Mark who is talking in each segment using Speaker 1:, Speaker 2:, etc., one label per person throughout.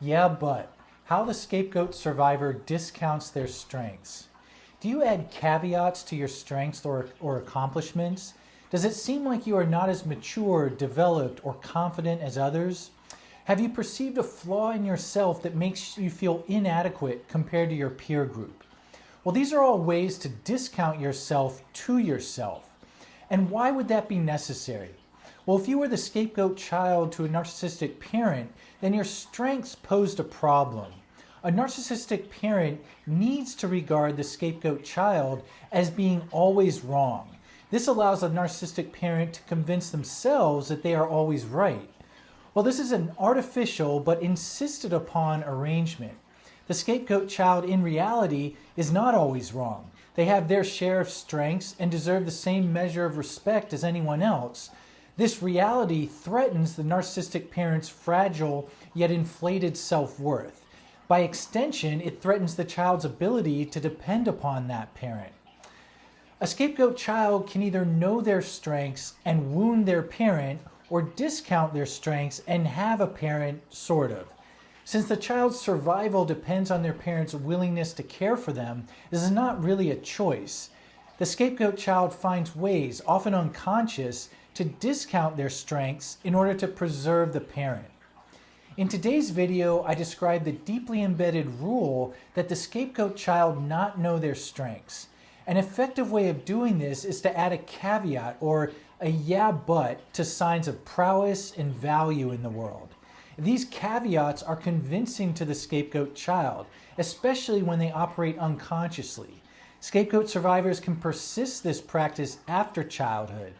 Speaker 1: Yeah, but how the scapegoat survivor discounts their strengths. Do you add caveats to your strengths or accomplishments? Does it seem like you are not as mature, developed, or confident as others? Have you perceived a flaw in yourself that makes you feel inadequate compared to your peer group? Well, these are all ways to discount yourself to yourself. And why would that be necessary? Well, if you were the scapegoat child to a narcissistic parent, then your strengths posed a problem. A narcissistic parent needs to regard the scapegoat child as being always wrong. This allows a narcissistic parent to convince themselves that they are always right. Well, this is an artificial but insisted upon arrangement. The scapegoat child in reality is not always wrong. They have their share of strengths and deserve the same measure of respect as anyone else. This reality threatens the narcissistic parent's fragile yet inflated self-worth. By extension, it threatens the child's ability to depend upon that parent. A scapegoat child can either know their strengths and wound their parent, or discount their strengths and have a parent, sort of. Since the child's survival depends on their parents' willingness to care for them, this is not really a choice. The scapegoat child finds ways, often unconscious, to discount their strengths in order to preserve the parent. In today's video, I describe the deeply embedded rule that the scapegoat child not know their strengths. An effective way of doing this is to add a caveat or a yeah but to signs of prowess and value in the world. These caveats are convincing to the scapegoat child, especially when they operate unconsciously. Scapegoat survivors can persist this practice after childhood.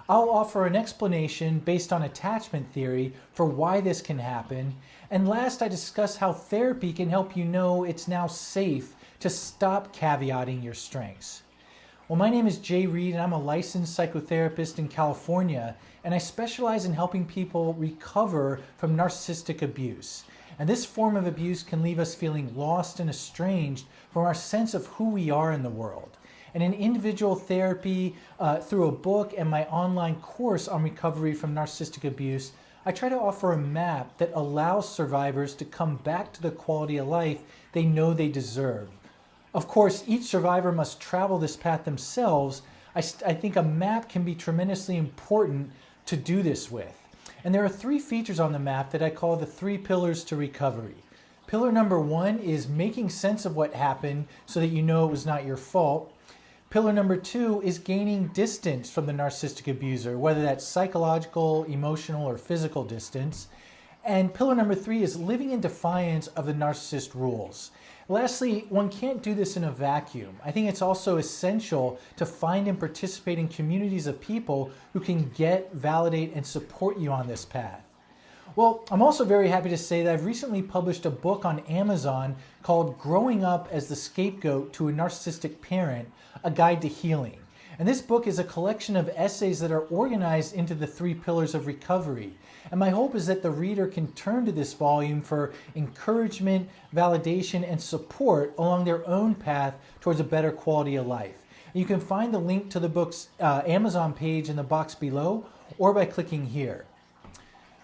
Speaker 1: I'll offer an explanation based on attachment theory for why this can happen. And last, I discuss how therapy can help you know it's now safe to stop caveating your strengths. Well, my name is Jay Reed, and I'm a licensed psychotherapist in California, and I specialize in helping people recover from narcissistic abuse. And this form of abuse can leave us feeling lost and estranged from our sense of who we are in the world. And in individual therapy, through a book and my online course on recovery from narcissistic abuse, I try to offer a map that allows survivors to come back to the quality of life they know they deserve. Of course, each survivor must travel this path themselves. I think a map can be tremendously important to do this with. And there are 3 features on the map that I call the 3 pillars to recovery. Pillar number 1 is making sense of what happened so that you know it was not your fault. Pillar number 2 is gaining distance from the narcissistic abuser, whether that's psychological, emotional, or physical distance. And pillar number 3 is living in defiance of the narcissist rules. Lastly, one can't do this in a vacuum. I think it's also essential to find and participate in communities of people who can get, validate, and support you on this path. Well, I'm also very happy to say that I've recently published a book on Amazon called Growing Up as the Scapegoat to a Narcissistic Parent, A Guide to Healing. And this book is a collection of essays that are organized into the 3 pillars of recovery. And my hope is that the reader can turn to this volume for encouragement, validation, and support along their own path towards a better quality of life. You can find the link to the book's Amazon page in the box below, or by clicking here.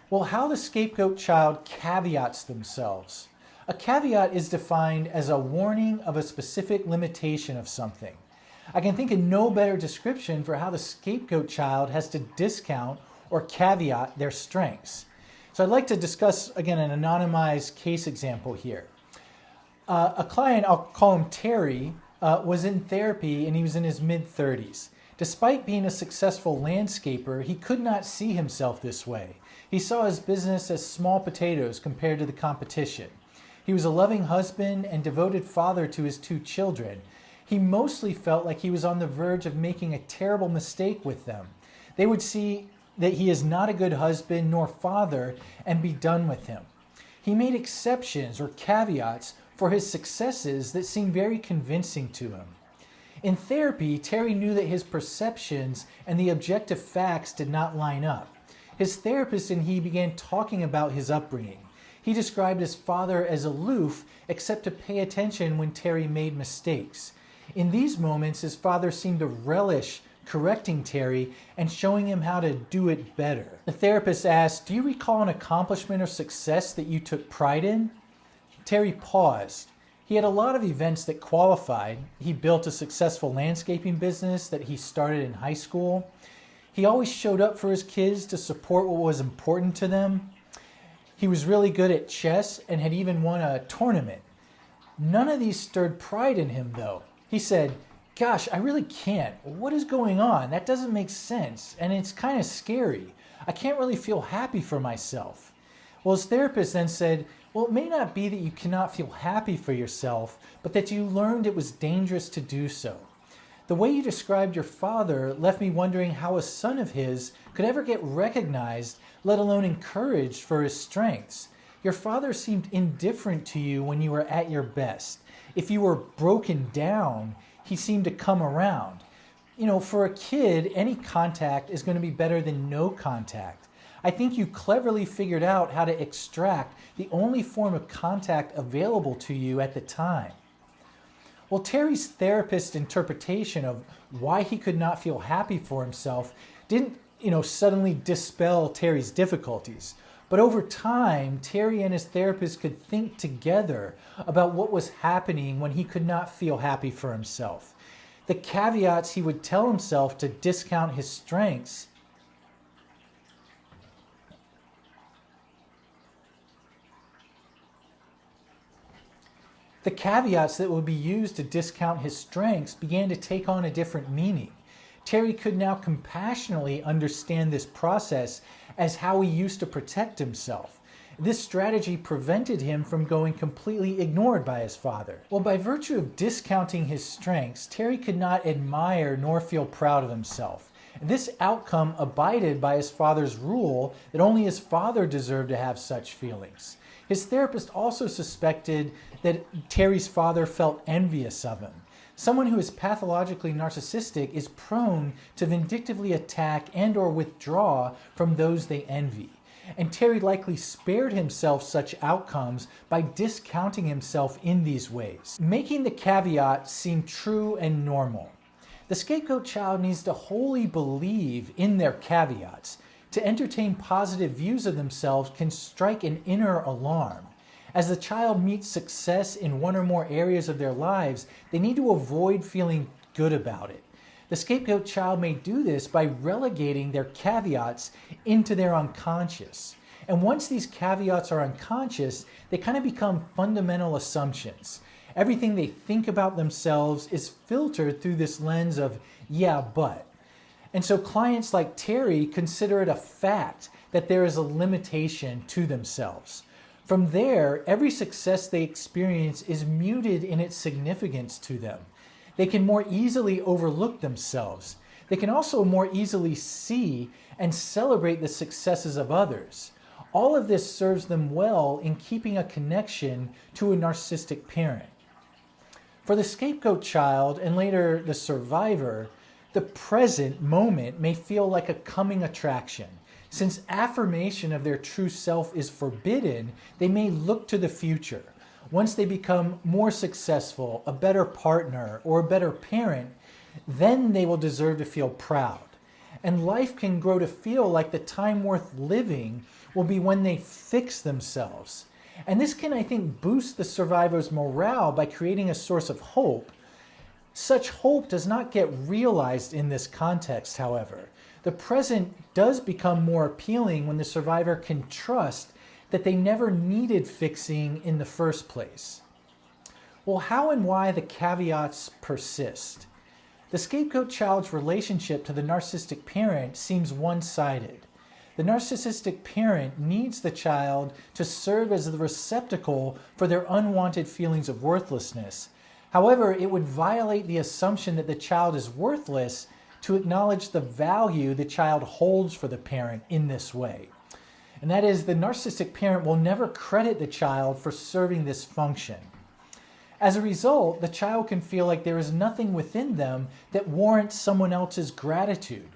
Speaker 1: Well, how the scapegoat child caveats themselves. A caveat is defined as a warning of a specific limitation of something. I can think of no better description for how the scapegoat child has to discount or caveat their strengths. So I'd like to discuss, again, an anonymized case example here. A client, I'll call him Terry, was in therapy and he was in his mid-30s. Despite being a successful landscaper, he could not see himself this way. He saw his business as small potatoes compared to the competition. He was a loving husband and devoted father to his 2 children. He mostly felt like he was on the verge of making a terrible mistake with them. They would see that he is not a good husband nor father and be done with him. He made exceptions or caveats for his successes that seemed very convincing to him. In therapy, Terry knew that his perceptions and the objective facts did not line up. His therapist and he began talking about his upbringing. He described his father as aloof, except to pay attention when Terry made mistakes. In these moments, his father seemed to relish correcting Terry and showing him how to do it better. The therapist asked, "Do you recall an accomplishment or success that you took pride in?" Terry paused. He had a lot of events that qualified. He built a successful landscaping business that he started in high school. He always showed up for his kids to support what was important to them. He was really good at chess and had even won a tournament. None of these stirred pride in him, though. He said, "Gosh, I really can't. What is going on? That doesn't make sense, and it's kind of scary. I can't really feel happy for myself." Well, his therapist then said, "Well, it may not be that you cannot feel happy for yourself, but that you learned it was dangerous to do so. The way you described your father left me wondering how a son of his could ever get recognized, let alone encouraged for his strengths. Your father seemed indifferent to you when you were at your best. If you were broken down, he seemed to come around. You know, for a kid, any contact is going to be better than no contact. I think you cleverly figured out how to extract the only form of contact available to you at the time." Well, Terry's therapist's interpretation of why he could not feel happy for himself didn't, suddenly dispel Terry's difficulties. But over time, Terry and his therapist could think together about what was happening when he could not feel happy for himself. The caveats he would tell himself to discount his strengths The caveats that would be used to discount his strengths began to take on a different meaning. Terry could now compassionately understand this process as how he used to protect himself. This strategy prevented him from going completely ignored by his father. Well, by virtue of discounting his strengths, Terry could not admire nor feel proud of himself. This outcome abided by his father's rule that only his father deserved to have such feelings. His therapist also suspected that Terry's father felt envious of him. Someone who is pathologically narcissistic is prone to vindictively attack and or withdraw from those they envy. And Terry likely spared himself such outcomes by discounting himself in these ways, making the caveat seem true and normal. The scapegoat child needs to wholly believe in their caveats. To entertain positive views of themselves can strike an inner alarm. As the child meets success in one or more areas of their lives, they need to avoid feeling good about it. The scapegoat child may do this by relegating their caveats into their unconscious. And once these caveats are unconscious, they kind of become fundamental assumptions. Everything they think about themselves is filtered through this lens of, yeah, but. And so clients like Terry consider it a fact that there is a limitation to themselves. From there, every success they experience is muted in its significance to them. They can more easily overlook themselves. They can also more easily see and celebrate the successes of others. All of this serves them well in keeping a connection to a narcissistic parent. For the scapegoat child and later the survivor, the present moment may feel like a coming attraction. Since affirmation of their true self is forbidden, they may look to the future. Once they become more successful, a better partner, or a better parent, then they will deserve to feel proud. And life can grow to feel like the time worth living will be when they fix themselves. And this can, I think, boost the survivor's morale by creating a source of hope. Such hope does not get realized in this context, however. The present does become more appealing when the survivor can trust that they never needed fixing in the first place. Well, how and why the caveats persist? The scapegoat child's relationship to the narcissistic parent seems one-sided. The narcissistic parent needs the child to serve as the receptacle for their unwanted feelings of worthlessness. However, it would violate the assumption that the child is worthless to acknowledge the value the child holds for the parent in this way. And that is, the narcissistic parent will never credit the child for serving this function. As a result, the child can feel like there is nothing within them that warrants someone else's gratitude.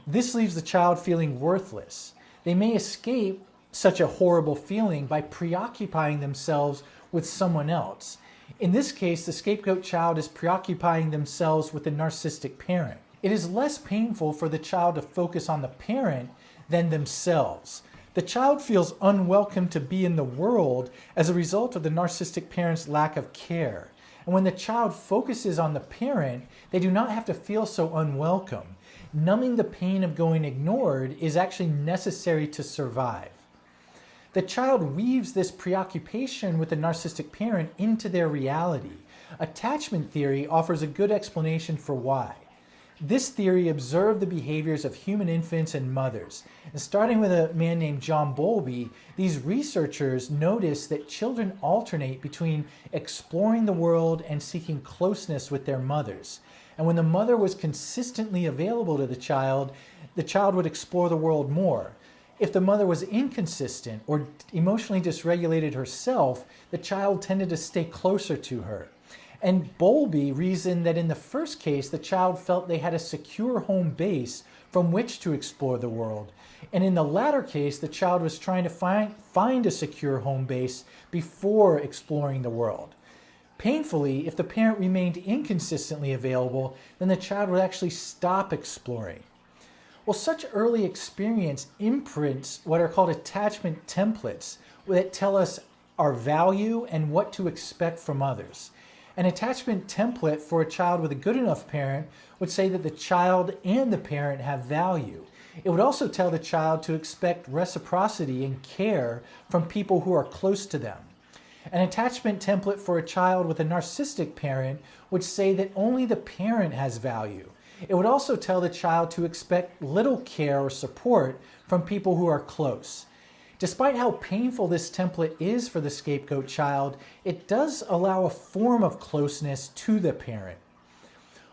Speaker 1: This leaves the child feeling worthless. They may escape such a horrible feeling by preoccupying themselves with someone else. In this case, the scapegoat child is preoccupying themselves with the narcissistic parent. It is less painful for the child to focus on the parent than themselves. The child feels unwelcome to be in the world as a result of the narcissistic parent's lack of care. And when the child focuses on the parent, they do not have to feel so unwelcome. Numbing the pain of going ignored is actually necessary to survive. The child weaves this preoccupation with the narcissistic parent into their reality. Attachment theory offers a good explanation for why. This theory observed the behaviors of human infants and mothers. And starting with a man named John Bowlby, these researchers noticed that children alternate between exploring the world and seeking closeness with their mothers. And when the mother was consistently available to the child would explore the world more. If the mother was inconsistent or emotionally dysregulated herself, the child tended to stay closer to her. And Bowlby reasoned that in the first case, the child felt they had a secure home base from which to explore the world. And in the latter case, the child was trying to find a secure home base before exploring the world. Painfully, if the parent remained inconsistently available, then the child would actually stop exploring. Well, such early experience imprints what are called attachment templates that tell us our value and what to expect from others. An attachment template for a child with a good enough parent would say that the child and the parent have value. It would also tell the child to expect reciprocity and care from people who are close to them. An attachment template for a child with a narcissistic parent would say that only the parent has value. It would also tell the child to expect little care or support from people who are close. Despite how painful this template is for the scapegoat child, it does allow a form of closeness to the parent.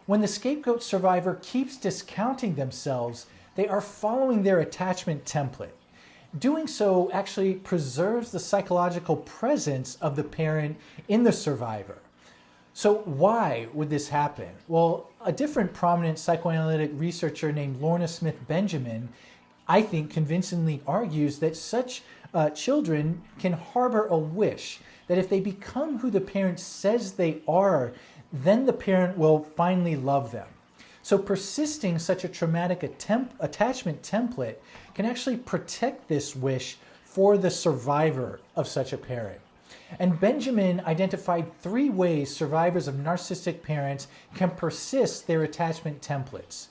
Speaker 1: When the scapegoat survivor keeps discounting themselves, they are following their attachment template. Doing so actually preserves the psychological presence of the parent in the survivor. So why would this happen? Well, a different prominent psychoanalytic researcher named Lorna Smith Benjamin, I think, convincingly argues that such children can harbor a wish that if they become who the parent says they are, then the parent will finally love them. So persisting such a traumatic attachment template can actually protect this wish for the survivor of such a parent. And Benjamin identified 3 ways survivors of narcissistic parents can persist their attachment templates.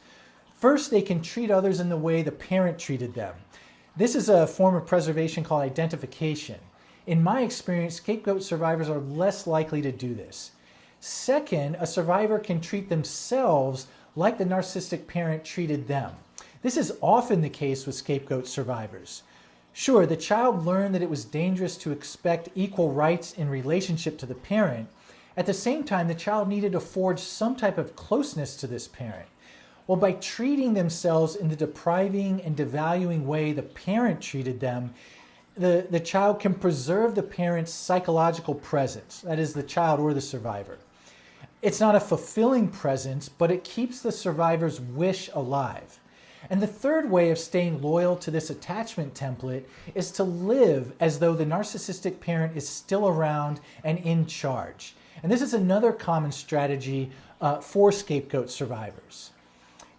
Speaker 1: First, they can treat others in the way the parent treated them. This is a form of preservation called identification. In my experience, scapegoat survivors are less likely to do this. Second, a survivor can treat themselves like the narcissistic parent treated them. This is often the case with scapegoat survivors. Sure, the child learned that it was dangerous to expect equal rights in relationship to the parent. At the same time, the child needed to forge some type of closeness to this parent. Well, by treating themselves in the depriving and devaluing way the parent treated them, the child can preserve the parent's psychological presence, that is, the child or the survivor. It's not a fulfilling presence, but it keeps the survivor's wish alive. And the third way of staying loyal to this attachment template is to live as though the narcissistic parent is still around and in charge. And this is another common strategy for scapegoat survivors.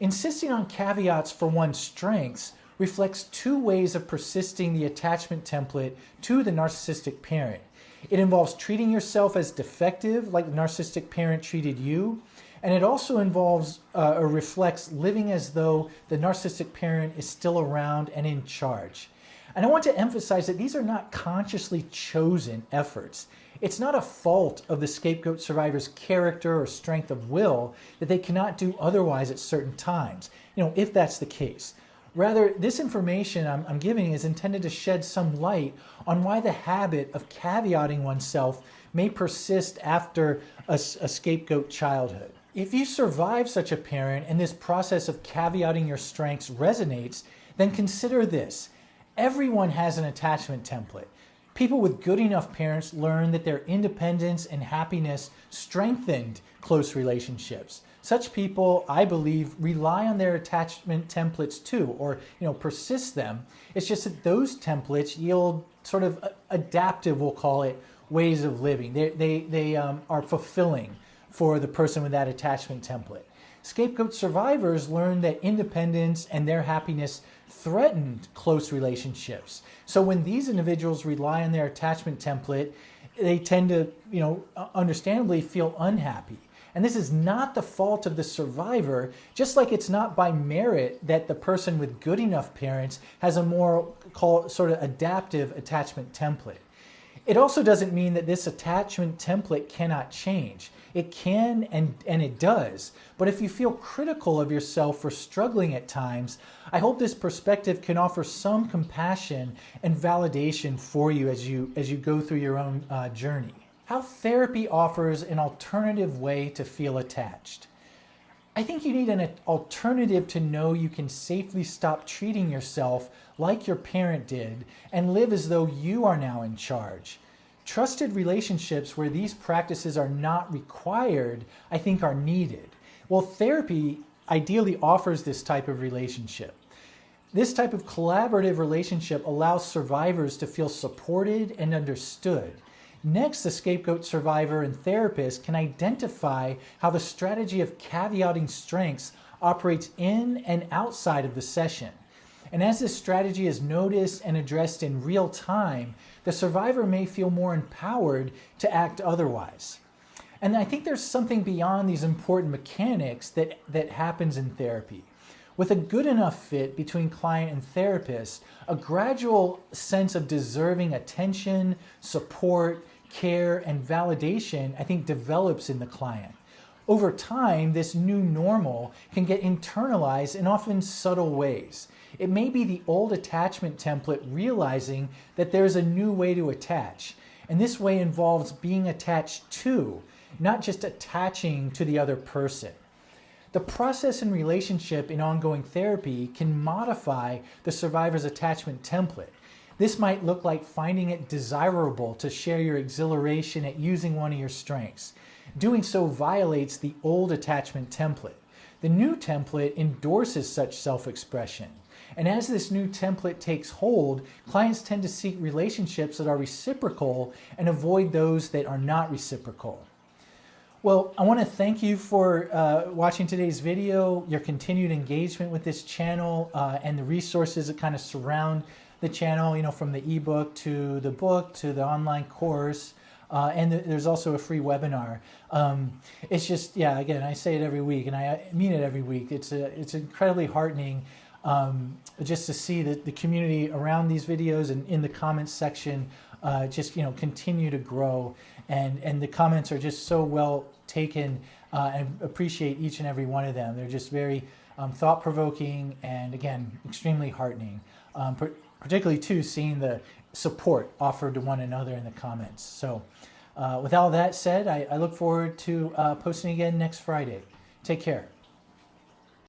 Speaker 1: Insisting on caveats for one's strengths reflects 2 ways of persisting the attachment template to the narcissistic parent. It involves treating yourself as defective, like the narcissistic parent treated you, and it also involves or reflects living as though the narcissistic parent is still around and in charge. And I want to emphasize that these are not consciously chosen efforts. It's not a fault of the scapegoat survivor's character or strength of will that they cannot do otherwise at certain times, if that's the case. Rather, this information I'm giving is intended to shed some light on why the habit of caveating oneself may persist after a scapegoat childhood. If you survive such a parent and this process of caveating your strengths resonates, then consider this. Everyone has an attachment template. People with good enough parents learn that their independence and happiness strengthened close relationships. Such people, I believe, rely on their attachment templates too, or persist them. It's just that those templates yield sort of adaptive, we'll call it, ways of living. They are fulfilling for the person with that attachment template. Scapegoat survivors learn that independence and their happiness threaten close relationships. So when these individuals rely on their attachment template, they tend to, understandably feel unhappy. And this is not the fault of the survivor, just like it's not by merit that the person with good enough parents has a more sort of adaptive attachment template. It also doesn't mean that this attachment template cannot change. It can and it does. But if you feel critical of yourself for struggling at times, I hope this perspective can offer some compassion and validation for you as you go through your own journey. How therapy offers an alternative way to feel attached. I think you need an alternative to know you can safely stop treating yourself like your parent did and live as though you are now in charge. Trusted relationships where these practices are not required, I think, are needed. Well, therapy ideally offers this type of relationship. This type of collaborative relationship allows survivors to feel supported and understood. Next, the scapegoat survivor and therapist can identify how the strategy of caveating strengths operates in and outside of the session. And as this strategy is noticed and addressed in real time, the survivor may feel more empowered to act otherwise. And I think there's something beyond these important mechanics that happens in therapy. With a good enough fit between client and therapist, a gradual sense of deserving attention, support, care, and validation, I think, develops in the client. Over time, this new normal can get internalized in often subtle ways. It may be the old attachment template realizing that there's a new way to attach. And this way involves being attached to, not just attaching to the other person. The process and relationship in ongoing therapy can modify the survivor's attachment template. This might look like finding it desirable to share your exhilaration at using one of your strengths. Doing so violates the old attachment template. The new template endorses such self-expression. And as this new template takes hold, clients tend to seek relationships that are reciprocal and avoid those that are not reciprocal. Well, I want to thank you for watching today's video, your continued engagement with this channel, and the resources that kind of surround the channel, from the ebook to the book to the online course. And there's also a free webinar. It's just, again, I say it every week, and I mean it every week. It's incredibly heartening just to see that the community around these videos and in the comments section just continue to grow, and the comments are just so well taken, and appreciate each and every one of them. They're just very thought-provoking and, again, extremely heartening. Particularly too, seeing the support offered to one another in the comments. So with all that said, I look forward to posting again next Friday. Take care.